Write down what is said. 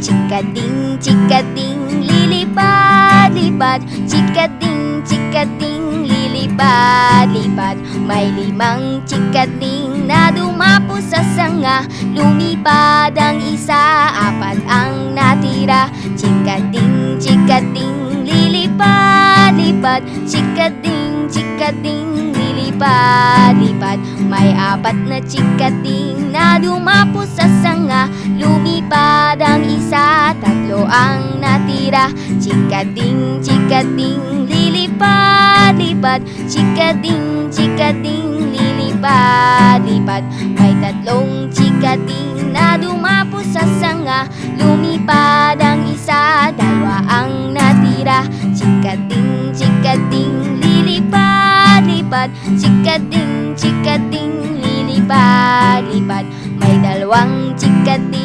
Chikading, chikading, lilipad-lipad. Chikading, chikading, lilipad-lipad. May 5 chikading na dumapo sa sanga. Lumipad ang isa, 4 ang natira. Chikading, chikading, lilipad-lipad. Chikading, chikading, lilipad-lipad. May 4 na chikading na dumapo sa sanga. Lumipad ang isa, 3 ang natira. Chikading, chikading, lilipad-lipad. Chikading, chikading, lilipad-lipad. May 3 chikading na dumapo sa sanga. Lumipad ang isa, 2 ang natira. Chikading, chikading, lilipad-lipad. Chikading, chikading, lilipad-lipad. May 2 chikading